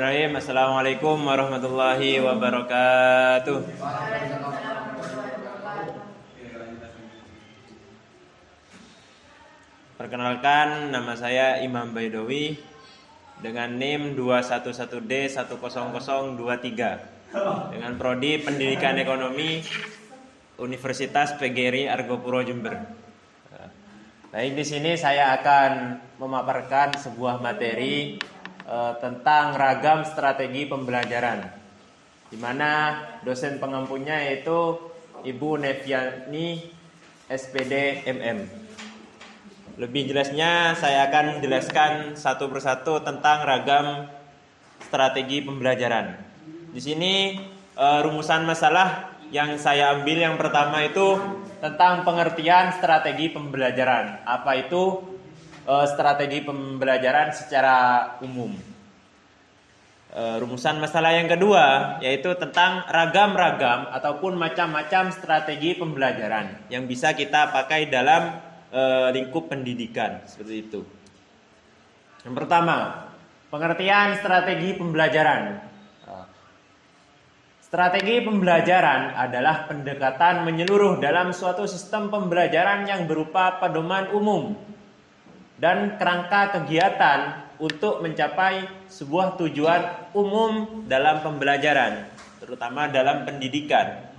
Bismillahirrahmanirrahim. Assalamualaikum warahmatullahi wabarakatuh. Perkenalkan, nama saya Imam Baidowi dengan NIM 211D10023 dengan prodi Pendidikan Ekonomi Universitas PGRI Argopuro Jember. Baik, di sini saya akan memaparkan sebuah materi tentang ragam strategi pembelajaran, di mana dosen pengampunya yaitu Ibu Neviani SPD MM. Lebih jelasnya saya akan menjelaskan satu persatu tentang ragam strategi pembelajaran. Di sini rumusan masalah yang saya ambil yang pertama itu tentang pengertian strategi pembelajaran. Apa itu strategi pembelajaran secara umum? Rumusan masalah yang kedua yaitu tentang ragam-ragam ataupun macam-macam strategi pembelajaran yang bisa kita pakai dalam lingkup pendidikan, seperti itu. Yang pertama, pengertian strategi pembelajaran. Strategi pembelajaran adalah pendekatan menyeluruh dalam suatu sistem pembelajaran yang berupa pedoman umum dan kerangka kegiatan untuk mencapai sebuah tujuan umum dalam pembelajaran, terutama dalam pendidikan.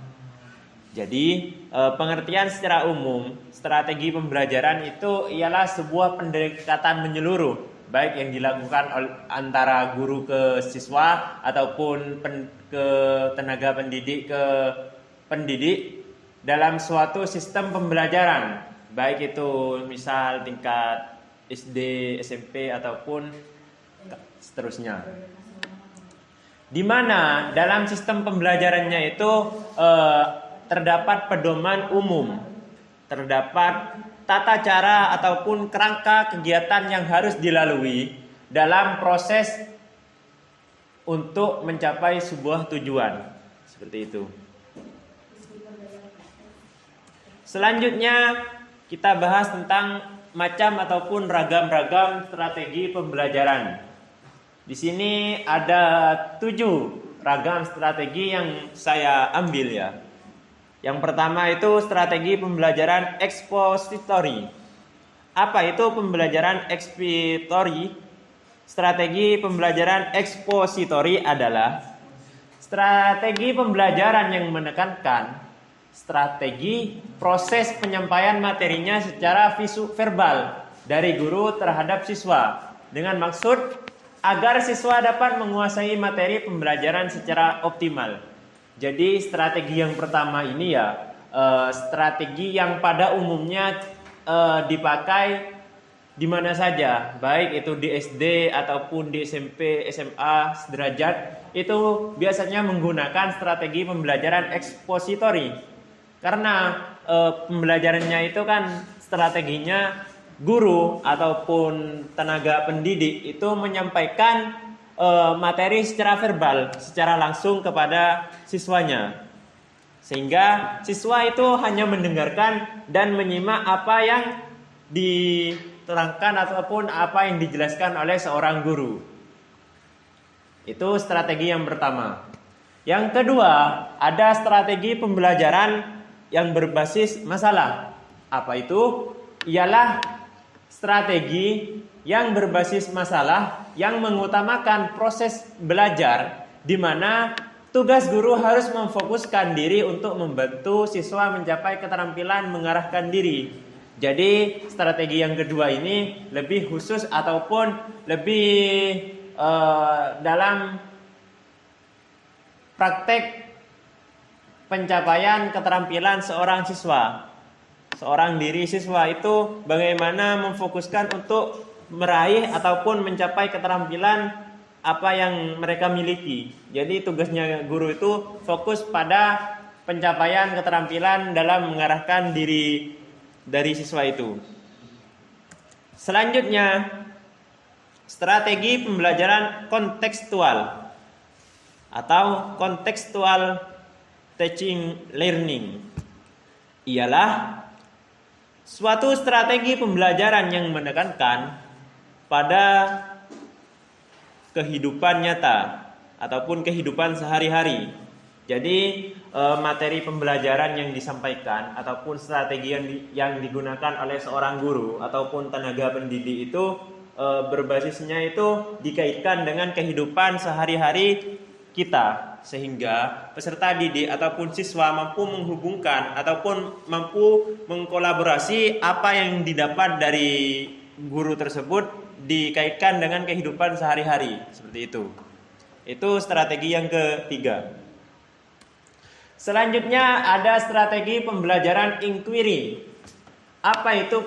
Jadi, pengertian secara umum, strategi pembelajaran itu ialah sebuah pendekatan menyeluruh, baik yang dilakukan antara guru ke siswa ataupun ke tenaga pendidik ke pendidik dalam suatu sistem pembelajaran, baik itu misal tingkat SD, SMP ataupun seterusnya. Di mana dalam sistem pembelajarannya itu terdapat pedoman umum, terdapat tata cara ataupun kerangka kegiatan yang harus dilalui dalam proses untuk mencapai sebuah tujuan, seperti itu. Selanjutnya kita bahas tentang macam ataupun ragam-ragam strategi pembelajaran. Di sini ada 7 ragam strategi yang saya ambil ya. Yang pertama itu strategi pembelajaran expository. Apa itu pembelajaran expository? Strategi pembelajaran expository adalah strategi pembelajaran yang menekankan strategi proses penyampaian materinya secara verbal dari guru terhadap siswa dengan maksud agar siswa dapat menguasai materi pembelajaran secara optimal. Jadi strategi yang pertama ini ya strategi yang pada umumnya dipakai di mana saja, baik itu di SD ataupun di SMP, SMA sederajat, itu biasanya menggunakan strategi pembelajaran expository. Karena pembelajarannya itu kan strateginya guru ataupun tenaga pendidik itu menyampaikan materi secara verbal, secara langsung kepada siswanya. Sehingga siswa itu hanya mendengarkan dan menyimak apa yang diterangkan ataupun apa yang dijelaskan oleh seorang guru. Itu strategi yang pertama. Yang kedua, ada strategi pembelajaran yang berbasis masalah. Apa itu? Ialah strategi yang berbasis masalah yang mengutamakan proses belajar, di mana tugas guru harus memfokuskan diri untuk membantu siswa mencapai keterampilan mengarahkan diri. Jadi strategi yang kedua ini lebih khusus ataupun lebih dalam praktek pencapaian keterampilan seorang siswa. Seorang diri siswa itu bagaimana memfokuskan untuk meraih ataupun mencapai keterampilan apa yang mereka miliki. Jadi tugasnya guru itu fokus pada pencapaian keterampilan dalam mengarahkan diri dari siswa itu. Selanjutnya, strategi pembelajaran kontekstual atau contextual teaching learning ialah suatu strategi pembelajaran yang menekankan pada kehidupan nyata ataupun kehidupan sehari-hari. Jadi materi pembelajaran yang disampaikan ataupun strategi yang digunakan oleh seorang guru ataupun tenaga pendidik itu berbasisnya itu dikaitkan dengan kehidupan sehari-hari kita, sehingga peserta didik ataupun siswa mampu menghubungkan ataupun mampu mengkolaborasi apa yang didapat dari guru tersebut dikaitkan dengan kehidupan sehari-hari, seperti itu. Itu strategi yang ketiga. Selanjutnya ada strategi pembelajaran inquiry. Apa itu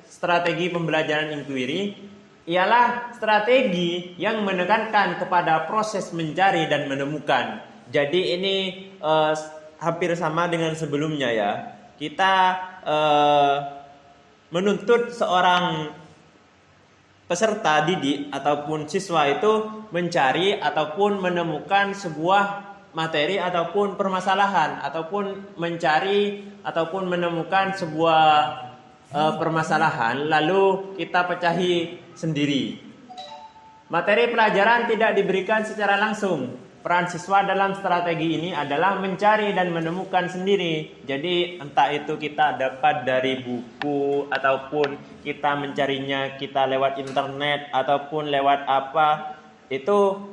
strategi pembelajaran inquiry? Ialah strategi yang menekankan kepada proses mencari dan menemukan. Jadi ini hampir sama dengan sebelumnya ya. Kita menuntut seorang peserta didik ataupun siswa itu mencari ataupun menemukan sebuah materi ataupun permasalahan, ataupun mencari ataupun menemukan sebuah permasalahan lalu kita pecahi sendiri. Materi pelajaran tidak diberikan secara langsung. Peran siswa dalam strategi ini adalah mencari dan menemukan sendiri. Jadi entah itu kita dapat dari buku ataupun kita mencarinya kita lewat internet ataupun lewat apa, itu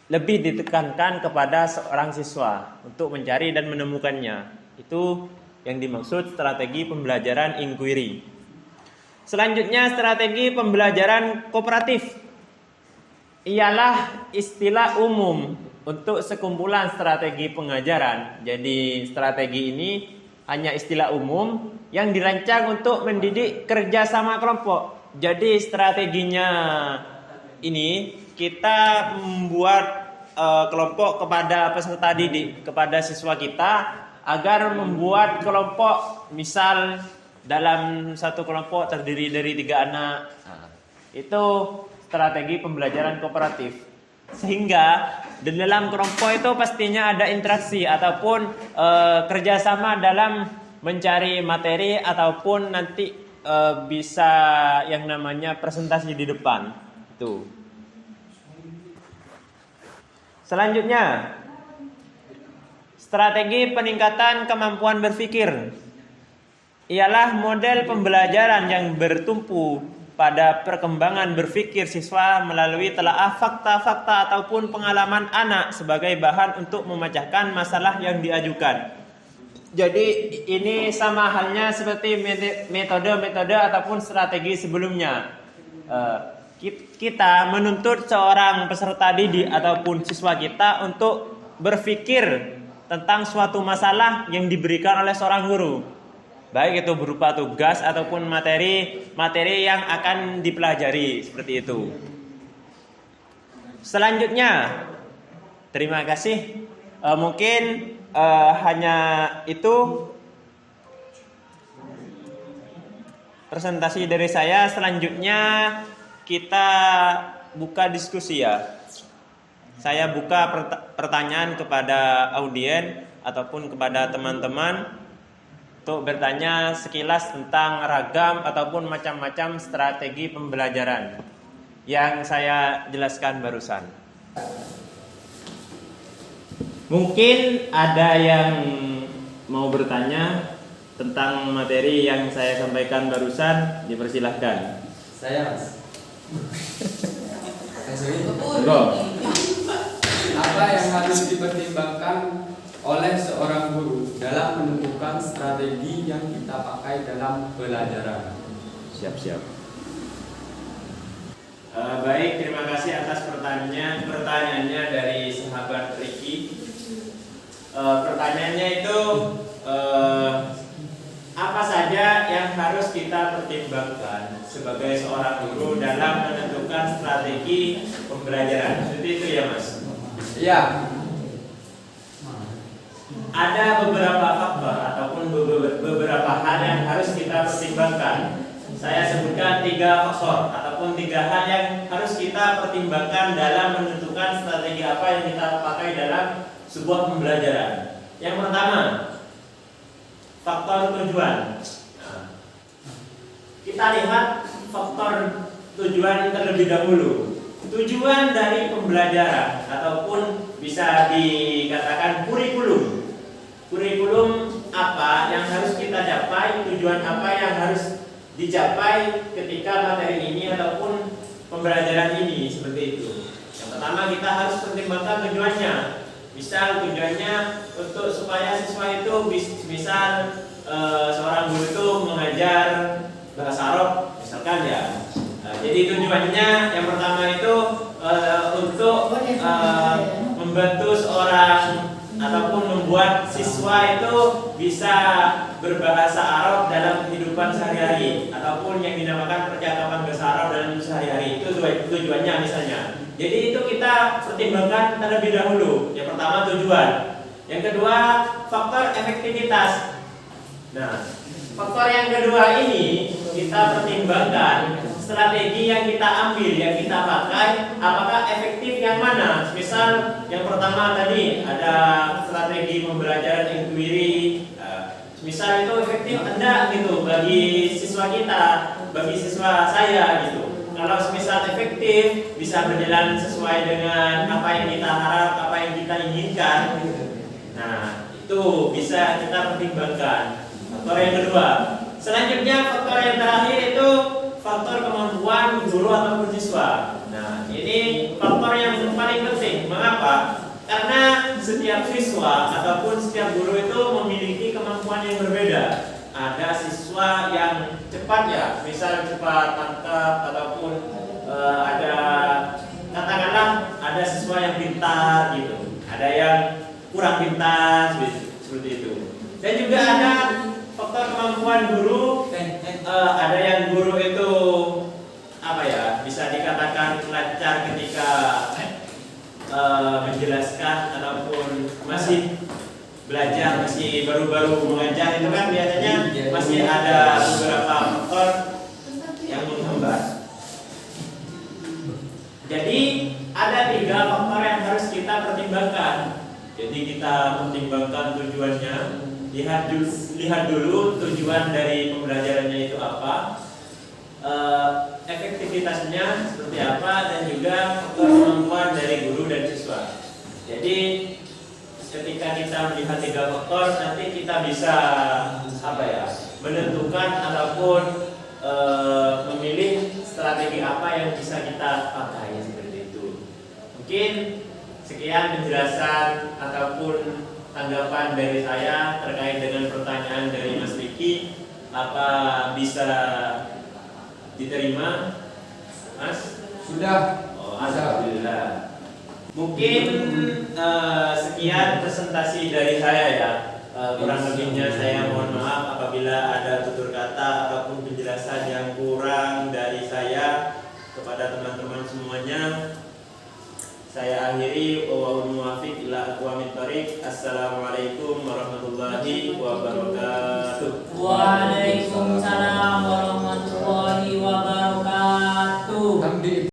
lebih ditekankan kepada seorang siswa untuk mencari dan menemukannya. Itu yang dimaksud strategi pembelajaran inquiry. Selanjutnya strategi pembelajaran kooperatif. Ialah istilah umum untuk sekumpulan strategi pengajaran. Jadi strategi ini hanya istilah umum yang dirancang untuk mendidik kerjasama kelompok. Jadi strateginya ini kita membuat kelompok kepada peserta didik, kepada siswa kita agar membuat kelompok. Misal dalam satu kelompok terdiri dari 3 anak. Itu strategi pembelajaran kooperatif. Sehingga di dalam kelompok itu pastinya ada interaksi ataupun kerjasama dalam mencari materi ataupun nanti bisa yang namanya presentasi di depan. Itu. Selanjutnya, strategi peningkatan kemampuan berpikir. Ialah model pembelajaran yang bertumpu pada perkembangan berpikir siswa melalui telaah fakta-fakta ataupun pengalaman anak sebagai bahan untuk memecahkan masalah yang diajukan. Jadi ini sama halnya seperti metode-metode ataupun strategi sebelumnya. Kita menuntut seorang peserta didik ataupun siswa kita untuk berpikir tentang suatu masalah yang diberikan oleh seorang guru. Baik itu berupa tugas ataupun materi yang akan dipelajari, seperti itu. Selanjutnya, terima kasih. Mungkin hanya itu presentasi dari saya. Selanjutnya kita buka diskusi ya. Saya buka pertanyaan kepada audien ataupun kepada teman-teman untuk bertanya sekilas tentang ragam ataupun macam-macam strategi pembelajaran yang saya jelaskan barusan. Mungkin ada yang mau bertanya tentang materi yang saya sampaikan barusan, dipersilahkan. Saya Mas. Apa yang harus dipertimbangkan oleh seorang guru dalam menentukan strategi yang kita pakai dalam pelajaran? Siap. Baik, terima kasih atas pertanyaannya dari sahabat Ricky. Pertanyaannya itu apa saja yang harus kita pertimbangkan sebagai seorang guru dalam menentukan strategi pembelajaran? Seperti itu ya Mas? Iya. Ada beberapa faktor ataupun beberapa hal yang harus kita pertimbangkan. Saya sebutkan 3 faktor ataupun 3 hal yang harus kita pertimbangkan dalam menentukan strategi apa yang kita pakai dalam sebuah pembelajaran. Yang pertama, faktor tujuan. Kita lihat faktor tujuan terlebih dahulu. tujuan dari pembelajaran ataupun bisa dikatakan kurikulum. Kurikulum apa yang harus kita capai, tujuan apa yang harus dicapai ketika materi ini ataupun pembelajaran ini, seperti itu. Yang pertama kita harus pertimbangkan tujuannya. Misal tujuannya untuk supaya siswa itu misal seorang guru itu mengajar bahasa Arab misalkan ya. Jadi tujuannya yang pertama itu untuk membantu seorang ataupun membuat siswa itu bisa berbahasa Arab dalam kehidupan sehari-hari ataupun yang dinamakan percakapan bahasa Arab dalam sehari-hari. Itu tujuannya misalnya. Jadi itu kita pertimbangkan terlebih dahulu. Yang pertama tujuan. Yang kedua faktor efektivitas. Nah, faktor yang kedua ini kita pertimbangkan strategi yang kita ambil, yang kita pakai, apakah efektif yang mana? Misal yang pertama tadi ada strategi pembelajaran inquiry. Misal itu efektif enggak gitu bagi siswa kita, bagi siswa saya gitu. Kalau misal efektif bisa berjalan sesuai dengan apa yang kita harap, apa yang kita inginkan. Nah, itu bisa kita pertimbangkan. Faktor yang kedua. Selanjutnya faktor yang terakhir itu faktor kemampuan guru atau siswa. Nah, ini faktor yang paling penting. Mengapa? Karena setiap siswa ataupun setiap guru itu memiliki kemampuan yang berbeda. Ada siswa yang cepat ya, misal cepat tangkap ataupun ada katakanlah ada siswa yang pintar gitu. Ada yang kurang pintar seperti itu. Dan juga ada faktor kemampuan guru. Ada yang guru itu apa ya, bisa dikatakan lancar ketika menjelaskan ataupun masih belajar, masih baru-baru mengajar, itu kan biasanya masih ada beberapa faktor yang menghambat. Jadi ada 3 faktor yang harus kita pertimbangkan. Jadi kita pertimbangkan tujuannya, lihat dulu tujuan dari pembelajarannya itu apa, efektivitasnya seperti apa, dan juga faktor kemampuan dari guru dan siswa. Jadi ketika kita melihat 3 faktor, nanti kita bisa apa ya, menentukan ataupun memilih strategi apa yang bisa kita pakai seperti itu. Mungkin sekian penjelasan ataupun tanggapan dari saya terkait dengan pertanyaan dari Mas Riki. Apa bisa diterima, Mas? Sudah. Oh, alhamdulillah. Mungkin sekian presentasi dari saya ya. Kurang lebihnya saya mohon maaf apabila ada tutur kata ataupun penjelasan yang kurang dari saya kepada teman-teman semuanya. Saya akhiri, wallahul muwaffiq ila aqwamit thoriq. Assalamualaikum warahmatullahi wabarakatuh. Waalaikumsalam